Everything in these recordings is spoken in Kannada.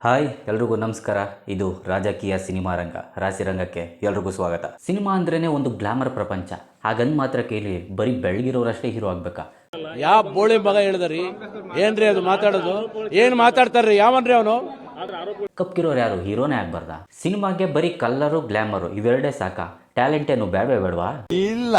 ಹಾಯ್ ಎಲ್ರಿಗೂ ನಮಸ್ಕಾರ. ಇದು ರಾಜಕೀಯ ಸಿನಿಮಾ ರಂಗ ರಾಶಿರಂಗಕ್ಕೆ ಎಲ್ರಿಗೂ ಸ್ವಾಗತ. ಸಿನಿಮಾ ಅಂದ್ರೇನೆ ಒಂದು ಗ್ಲಾಮರ್ ಪ್ರಪಂಚ. ಹಾಗಂದ್ ಮಾತ್ರ ಕೇಳಿ ಬರೀ ಬೆಳಗಿರೋರಷ್ಟೇ ಹೀರೋ ಆಗ್ಬೇಕಾ? ಯಾವ ಬೋಳಿ ಮಗ ಹೇಳಿದ್ರಿ ಏನ್ರಿ ಅದು ಮಾತಾಡೋದು? ಏನ್ ಮಾತಾಡ್ತಾರ್ರಿ? ಯಾವನ್ರಿ ಅವನು? ಕಪ್ಪಿರೋರು ಯಾರು ಹೀರೋನೇ ಆಗ್ಬಾರ್ದ? ಸಿನಿಮಾಗೆ ಬರೀ ಕಲ್ಲರು ಗ್ಲಾಮರು ಇವೆರಡೇ ಸಾಕ? ಟ್ಯಾಲೆಂಟ್ ಏನು ಬೇಡವಾ? ಇಲ್ಲ,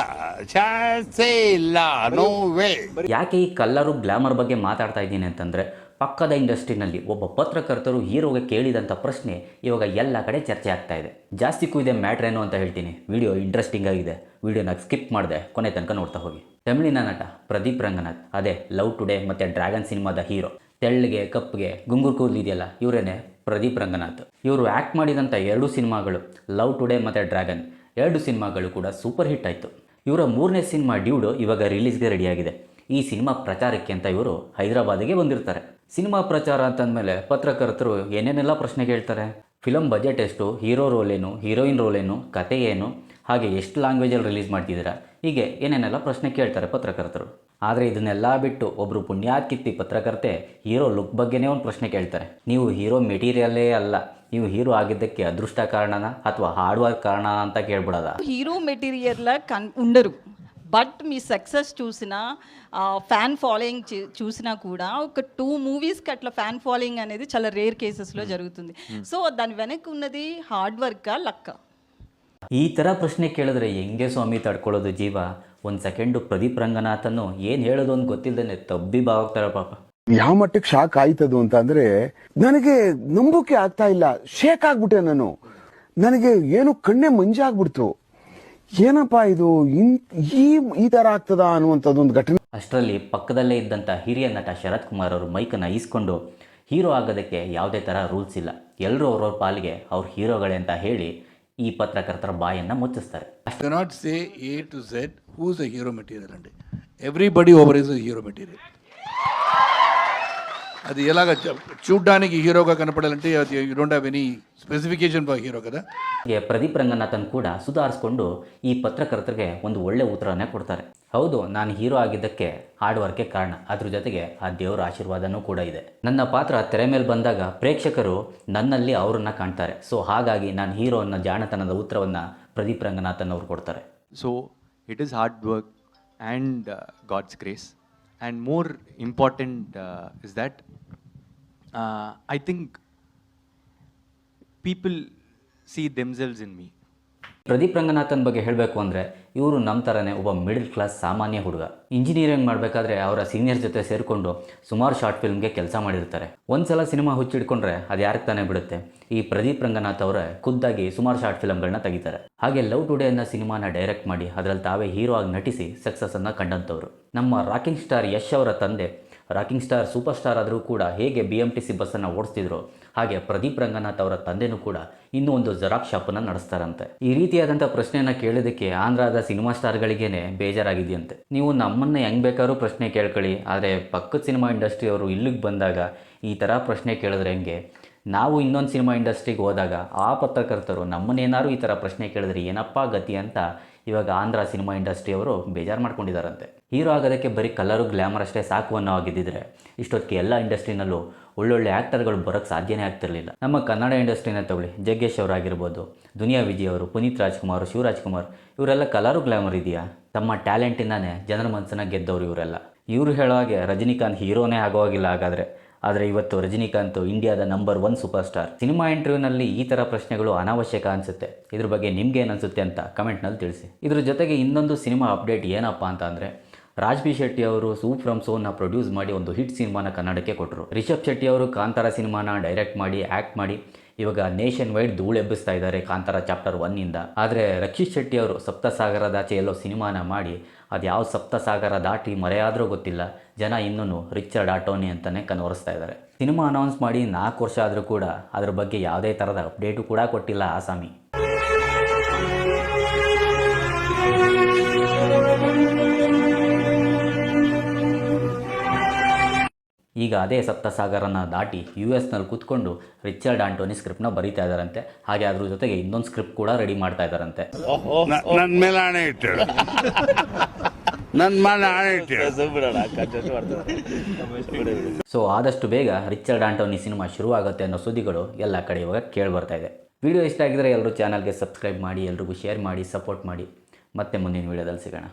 ಚಾನ್ಸೇ ಇಲ್ಲ, ನೋ ವೇ. ಯಾಕೆ ಈ ಕಲ್ಲರು ಗ್ಲಾಮರ್ ಬಗ್ಗೆ ಮಾತಾಡ್ತಾ ಇದ್ದೀನಿ ಅಂತಂದ್ರೆ, ಪಕ್ಕದ ಇಂಡಸ್ಟ್ರಿನಲ್ಲಿ ಒಬ್ಬ ಪತ್ರಕರ್ತರು ಹೀರೋಗೆ ಕೇಳಿದಂಥ ಪ್ರಶ್ನೆ ಇವಾಗ ಎಲ್ಲ ಕಡೆ ಚರ್ಚೆ ಆಗ್ತಾ ಇದೆ. ಜಾಸ್ತಿಗೂ ಇದೆ ಮ್ಯಾಟ್ರ್ ಏನು ಅಂತ ಹೇಳ್ತೀನಿ. ವಿಡಿಯೋ ಇಂಟ್ರೆಸ್ಟಿಂಗ್ ಆಗಿದೆ, ವಿಡಿಯೋನ ಸ್ಕಿಪ್ ಮಾಡಿದೆ, ಕೊನೆ ತನಕ ನೋಡ್ತಾ ಹೋಗಿ. ತಮಿಳಿನ ನಟ ಪ್ರದೀಪ್ ರಂಗನಾಥ್, ಅದೇ ಲವ್ ಟುಡೇ ಮತ್ತು ಡ್ರ್ಯಾಗನ್ ಸಿನಿಮಾದ ಹೀರೋ. ತೆಳ್ಳಗೆ ಕಪ್ಪಿಗೆ ಗುಂಗುರು ಕೂದಲು ಇದೆಯಲ್ಲ, ಇವರೇನೆ ಪ್ರದೀಪ್ ರಂಗನಾಥ್. ಇವರು ಆ್ಯಕ್ಟ್ ಮಾಡಿದಂಥ 2 ಸಿನಿಮಾಗಳು ಲವ್ ಟುಡೇ ಮತ್ತು ಡ್ರ್ಯಾಗನ್, 2 ಸಿನಿಮಾಗಳು ಕೂಡ ಸೂಪರ್ ಹಿಟ್ ಆಯಿತು. ಇವರ 3ನೇ ಸಿನಿಮಾ ಡ್ಯೂಡು ಇವಾಗ ರಿಲೀಸ್ಗೆ ರೆಡಿಯಾಗಿದೆ. ಈ ಸಿನಿಮಾ ಪ್ರಚಾರಕ್ಕೆ ಅಂತ ಇವರು ಹೈದರಾಬಾದಿಗೆ ಬಂದಿರ್ತಾರೆ. ಸಿನಿಮಾ ಪ್ರಚಾರ ಅಂತಂದಮೇಲೆ ಪತ್ರಕರ್ತರು ಏನೇನೆಲ್ಲ ಪ್ರಶ್ನೆ ಕೇಳ್ತಾರೆ. ಫಿಲಮ್ ಬಜೆಟ್ ಎಷ್ಟು, ಹೀರೋ ರೋಲ್ ಏನು, ಹೀರೋಯಿನ್ ರೋಲ್ ಏನು, ಕತೆ ಏನು, ಹಾಗೆ ಎಷ್ಟು ಲ್ಯಾಂಗ್ವೇಜಲ್ಲಿ ರಿಲೀಸ್ ಮಾಡ್ತಿದ್ದೀರಾ, ಹೀಗೆ ಏನೇನೆಲ್ಲ ಪ್ರಶ್ನೆ ಕೇಳ್ತಾರೆ ಪತ್ರಕರ್ತರು. ಆದರೆ ಇದನ್ನೆಲ್ಲ ಬಿಟ್ಟು ಒಬ್ಬರು ಪುಣ್ಯಾತ್ಕಿತ್ತಿ ಪತ್ರಕರ್ತೆ ಹೀರೋ ಲುಕ್ ಬಗ್ಗೆನೇ ಒಂದು ಪ್ರಶ್ನೆ ಕೇಳ್ತಾರೆ. ನೀವು ಹೀರೋ ಮೆಟೀರಿಯಲ್ಲೇ ಅಲ್ಲ, ನೀವು ಹೀರೋ ಆಗಿದ್ದಕ್ಕೆ ಅದೃಷ್ಟ ಕಾರಣನ ಅಥವಾ ಹಾರ್ಡ್ ವರ್ಕ್ ಕಾರಣ ಅಂತ ಕೇಳ್ಬಿಡೋದ? హీరో మెటీరియల్ ఉండరు, బట్ మీ సక్సెస్ చూసిన ఫ్యాన్ ఫాలోయింగ్ చూసినా కూడా ఒక 2 మూవీస్కి అట్లా ఫ్యాన్ ఫాలోయింగ్ అనేది చాలా రేర్ కేసెస్లో జరుగుతుంది. సో దాని వెనక ఉన్నది హార్డ్ వర్క్ లక్క. ಈ ಥರ ಪ್ರಶ್ನೆ ಕೇಳಿದ್ರೆ ಹೆಂಗೆ ಸ್ವಾಮಿ ತಡ್ಕೊಳ್ಳೋದು ಜೀವ? ಒಂದು ಸೆಕೆಂಡು ಪ್ರದೀಪ್ ರಂಗನಾಥನ್ನು ಏನು ಹೇಳೋದು ಅಂತ ಗೊತ್ತಿಲ್ಲದೇ ತಬ್ಬಿ ಬಾವಾಗ್ತಾರೆ ಪಾಪ. ಯಾವ ಮಟ್ಟಕ್ಕೆ ಶಾಕ್ ಆಯ್ತದು ಅಂತ ಅಂದ್ರೆ, ನನಗೆ ನಂಬೋಕೆ ಆಗ್ತಾ ಇಲ್ಲ. ಶೇಕ್ ಆಗ್ಬಿಟ್ಟೆ ನಾನು. ನನಗೆ ಏನು ಕಣ್ಣೆ ಮಂಜಾಗ್ಬಿಡ್ತು. ಏನಪ್ಪಾ ಇದು, ಈ ತರ ಆಗ್ತದ ಅನ್ನುವಂಥದ್ದು ಒಂದು ಘಟನೆ. ಅಷ್ಟರಲ್ಲಿ ಪಕ್ಕದಲ್ಲೇ ಇದ್ದಂಥ ಹಿರಿಯ ನಟ ಶರತ್ ಕುಮಾರ್ ಅವರು ಮೈಕನ್ನು ಈಸ್ಕೊಂಡು, ಹೀರೋ ಆಗೋದಕ್ಕೆ ಯಾವುದೇ ಥರ ರೂಲ್ಸ್ ಇಲ್ಲ, ಎಲ್ಲರೂ ಅವ್ರವ್ರ ಪಾಲಿಗೆ ಅವ್ರ ಹೀರೋಗಳೇ ಅಂತ ಹೇಳಿ ಈ ಪತ್ರಕರ್ತರ ಬಾಯನ್ನು ಮುಚ್ಚಿಸ್ತಾರೆ. cannot say A to Z who's a hero material అండి. Everybody over is a hero material. అది ఎలాగ చూడ్డానికి హీరోగా కనపడాలంటే అది you don't have any specification for hero కదా. ಹೀಗೆ ಪ್ರದೀಪ್ ರಂಗನಾಥನ್ ಕೂಡ ಸುಧಾರಿಸ್ಕೊಂಡು ಈ ಪತ್ರಕರ್ತರಿಗೆ ಒಂದು ಒಳ್ಳೆ ಉತ್ತರನೇ ಕೊಡ್ತಾರೆ. ಹೌದು, ನಾನು ಹೀರೋ ಆಗಿದ್ದಕ್ಕೆ ಹಾರ್ಡ್ ವರ್ಕೆ ಕಾರಣ, ಅದ್ರ ಜೊತೆಗೆ ಆ ದೇವರ ಆಶೀರ್ವಾದನೂ ಕೂಡ ಇದೆ. ನನ್ನ ಪಾತ್ರ ತೆರೆ ಮೇಲೆ ಬಂದಾಗ ಪ್ರೇಕ್ಷಕರು ನನ್ನಲ್ಲಿ ಅವರನ್ನು ಕಾಣ್ತಾರೆ. ಸೊ ಹಾಗಾಗಿ ನಾನು ಹೀರೋ ಅನ್ನೋ ಜಾಣತನದ ಉತ್ತರವನ್ನು ಪ್ರದೀಪ್ ರಂಗನಾಥನ್ ಅವರು ಕೊಡ್ತಾರೆ. So it is hard work and God's grace, and more important is that I think people see themselves in me. Pradeep Ranganathan ಬಗ್ಗೆ ಹೇಳಬೇಕು ಅಂದರೆ, ಇವರು ನಮ್ಮ ಥರನೇ ಒಬ್ಬ ಮಿಡಲ್ ಕ್ಲಾಸ್ ಸಾಮಾನ್ಯ ಹುಡುಗ. ಇಂಜಿನಿಯರಿಂಗ್ ಮಾಡಬೇಕಾದ್ರೆ ಅವರ ಸೀನಿಯರ್ ಜೊತೆ ಸೇರಿಕೊಂಡು ಸುಮಾರು ಶಾರ್ಟ್ ಫಿಲ್ಮ್ಗೆ ಕೆಲಸ ಮಾಡಿರ್ತಾರೆ. ಒಂದು ಸಲ ಸಿನಿಮಾ ಹುಚ್ಚಿಡ್ಕೊಂಡ್ರೆ ಅದು ಯಾರಿಗೆ ತಾನೇ ಬಿಡುತ್ತೆ. ಈ ಪ್ರದೀಪ್ ರಂಗನಾಥ್ ಅವರೇ ಖುದ್ದಾಗಿ ಸುಮಾರು ಶಾರ್ಟ್ ಫಿಲ್ಮ್ಗಳನ್ನ ತೆಗಿತಾರೆ. ಹಾಗೆ ಲವ್ ಟುಡೇ ಅನ್ನೋ ಸಿನಿಮಾನ ಡೈರೆಕ್ಟ್ ಮಾಡಿ ಅದರಲ್ಲಿ ತಾವೇ ಹೀರೋ ಆಗಿ ನಟಿಸಿ ಸಕ್ಸಸ್ಸನ್ನು ಕಂಡಂಥವ್ರು. ನಮ್ಮ ರಾಕಿಂಗ್ ಸ್ಟಾರ್ ಯಶ್ ಅವರ ತಂದೆ ರಾಕಿಂಗ್ ಸ್ಟಾರ್ ಸೂಪರ್ ಸ್ಟಾರ್ ಆದರೂ ಕೂಡ ಹೇಗೆ BMTC ಬಸ್ಸನ್ನು ಓಡಿಸ್ತಿದ್ರು, ಹಾಗೆ ಪ್ರದೀಪ್ ರಂಗನಾಥ್ ಅವರ ತಂದೆನೂ ಕೂಡ ಇನ್ನೂ ಒಂದು ಜೆರಾಕ್ಸ್ ಶಾಪನ್ನು ನಡೆಸ್ತಾರಂತೆ. ಈ ರೀತಿಯಾದಂಥ ಪ್ರಶ್ನೆಯನ್ನು ಕೇಳೋದಕ್ಕೆ ಆಂಧ್ರದ ಸಿನಿಮಾ ಸ್ಟಾರ್ಗಳಿಗೇನೆ ಬೇಜಾರಾಗಿದೆಯಂತೆ. ನೀವು ನಮ್ಮನ್ನು ಹೆಂಗೆ ಬೇಕಾದ್ರೂ ಪ್ರಶ್ನೆ ಕೇಳ್ಕೊಳ್ಳಿ, ಆದರೆ ಪಕ್ಕದ ಸಿನಿಮಾ ಇಂಡಸ್ಟ್ರಿಯವರು ಇಲ್ಲಿಗೆ ಬಂದಾಗ ಈ ಥರ ಪ್ರಶ್ನೆ ಕೇಳಿದ್ರೆ ಹೆಂಗೆ? ನಾವು ಇನ್ನೊಂದು ಸಿನಿಮಾ ಇಂಡಸ್ಟ್ರಿಗೆ ಹೋದಾಗ ಆ ಪತ್ರಕರ್ತರು ನಮ್ಮನ್ನೇನಾದ್ರು ಈ ಥರ ಪ್ರಶ್ನೆ ಕೇಳಿದ್ರೆ ಏನಪ್ಪ ಗತಿ ಅಂತ ಇವಾಗ ಆಂಧ್ರ ಸಿನಿಮಾ ಇಂಡಸ್ಟ್ರಿಯವರು ಬೇಜಾರು ಮಾಡ್ಕೊಂಡಿದ್ದಾರಂತೆ. ಹೀರೋ ಆಗೋದಕ್ಕೆ ಬರೀ ಕಲರು ಗ್ಲಾಮರ್ ಅಷ್ಟೇ ಸಾಕು ಅನ್ನೋ ಆಗಿದ್ದಿದ್ರೆ ಇಷ್ಟೊತ್ತಿಗೆ ಎಲ್ಲ ಇಂಡಸ್ಟ್ರಿನಲ್ಲೂ ಒಳ್ಳೊಳ್ಳೆ ಆ್ಯಕ್ಟರ್ಗಳು ಬರೋಕ್ಕೆ ಸಾಧ್ಯನೇ ಆಗ್ತಿರಲಿಲ್ಲ. ನಮ್ಮ ಕನ್ನಡ ಇಂಡಸ್ಟ್ರಿನ ತಗೊಳ್ಳಿ, ಜಗ್ಗೇಶ್ ಅವರಾಗಿರ್ಬೋದು, ದುನಿಯಾ ವಿಜಯ್ ಅವರು, ಪುನೀತ್ ರಾಜ್ಕುಮಾರ್, ಶಿವರಾಜ್ ಕುಮಾರ್, ಇವರೆಲ್ಲ ಕಲರು ಗ್ಲಾಮರ್ ಇದೆಯಾ? ತಮ್ಮ ಟ್ಯಾಲೆಂಟಿಂದಾನೇ ಜನರ ಮನಸ್ಸನ್ನು ಗೆದ್ದವರು ಇವರೆಲ್ಲ. ಇವರು ಹೇಳೋ ಹಾಗೆ ರಜನಿಕಾಂತ್ ಹೀರೋನೇ ಆಗೋವಾಗಿಲ್ಲ ಹಾಗಾದರೆ. ಆದರೆ ಇವತ್ತು ರಜನಿಕಾಂತ್ ಇಂಡಿಯಾದ ನಂಬರ್ 1 ಸೂಪರ್ ಸ್ಟಾರ್. ಸಿನಿಮಾ ಇಂಟರ್ವ್ಯೂನಲ್ಲಿ ಈ ಥರ ಪ್ರಶ್ನೆಗಳು ಅನಾವಶ್ಯಕ ಅನಿಸುತ್ತೆ. ಇದ್ರ ಬಗ್ಗೆ ನಿಮ್ಗೆ ಏನು ಅನಿಸುತ್ತೆ ಅಂತ ಕಮೆಂಟ್ನಲ್ಲಿ ತಿಳಿಸಿ. ಇದ್ರ ಜೊತೆಗೆ ಇನ್ನೊಂದು ಸಿನಿಮಾ ಅಪ್ಡೇಟ್ ಏನಪ್ಪ ಅಂತ ಅಂದರೆ, ರಾಜ್ ಬಿ ಶೆಟ್ಟಿ ಅವರು ಸೂಪ್ ಫ್ರಮ್ ಸೋನ್ನ ಪ್ರೊಡ್ಯೂಸ್ ಮಾಡಿ ಒಂದು ಹಿಟ್ ಸಿನಿಮಾನ ಕನ್ನಡಕ್ಕೆ ಕೊಟ್ಟರು. ರಿಷಬ್ ಶೆಟ್ಟಿ ಅವರು ಕಾಂತಾರ ಸಿನಿಮಾನ ಡೈರೆಕ್ಟ್ ಮಾಡಿ ಆ್ಯಕ್ಟ್ ಮಾಡಿ ಇವಾಗ ನೇಷನ್ ವೈಡ್ ಧೂಳು ಎಬ್ಬಿಸ್ತಾ ಇದ್ದಾರೆ ಕಾಂತಾರ ಚಾಪ್ಟರ್ 1ಇಂದ. ಆದರೆ ರಕ್ಷಿತ್ ಶೆಟ್ಟಿ ಅವರು ಸಪ್ತಸಾಗರದಾಚೆ ಎಲ್ಲೋ ಸಿನಿಮಾನ ಮಾಡಿ ಅದು ಯಾವ ಸಪ್ತಸಾಗರ ದಾಟಿ ಮರೆಯಾದರೂ ಗೊತ್ತಿಲ್ಲ, ಜನ ಇನ್ನೂ ರಿಚರ್ಡ್ ಆಟೋನಿ ಅಂತಲೇ ಕನ್ವರಿಸ್ತಾ ಇದ್ದಾರೆ. ಸಿನಿಮಾ ಅನೌನ್ಸ್ ಮಾಡಿ 4 ವರ್ಷ ಆದರೂ ಕೂಡ ಅದ್ರ ಬಗ್ಗೆ ಯಾವುದೇ ಥರದ ಅಪ್ಡೇಟು ಕೂಡ ಕೊಟ್ಟಿಲ್ಲ ಆಸಾಮಿ. ಈಗ ಅದೇ ಸಪ್ತಸಾಗರನ ದಾಟಿ US ಕೂತ್ಕೊಂಡು ರಿಚರ್ಡ್ ಆಂಟೋನಿ ಸ್ಕ್ರಿಪ್ಟ್ನ ಬರೀತಾ ಇದ್ದಾರಂತೆ. ಹಾಗೆ ಅದ್ರ ಜೊತೆಗೆ ಇನ್ನೊಂದು ಸ್ಕ್ರಿಪ್ಟ್ ಕೂಡ ರೆಡಿ ಮಾಡ್ತಾ ಇದ್ದಾರಂತೆ. ನನ್ನ ಮೇಲೆ ಆಣೆ ಇಟ್ಟು ನನ್ನ ಮನೆ ಆಣಿಟ್ಟೆ. ಸೊ ಆದಷ್ಟು ಬೇಗ ರಿಚರ್ಡ್ ಆಂಟೋನಿ ಸಿನಿಮಾ ಶುರುವಾಗುತ್ತೆ ಅನ್ನೋ ಸುದ್ದಿಗಳು ಎಲ್ಲ ಕಡೆ ಇವಾಗ ಕೇಳಿ ಬರ್ತಾ ಇದೆ. ವಿಡಿಯೋ ಇಷ್ಟ ಆಗಿದ್ರೆ ಎಲ್ಲರೂ ಚಾನಲ್ಗೆ ಸಬ್ಸ್ಕ್ರೈಬ್ ಮಾಡಿ, ಎಲ್ರಿಗೂ ಶೇರ್ ಮಾಡಿ, ಸಪೋರ್ಟ್ ಮಾಡಿ. ಮತ್ತೆ ಮುಂದಿನ ವಿಡಿಯೋದಲ್ಲಿ ಸಿಗೋಣ.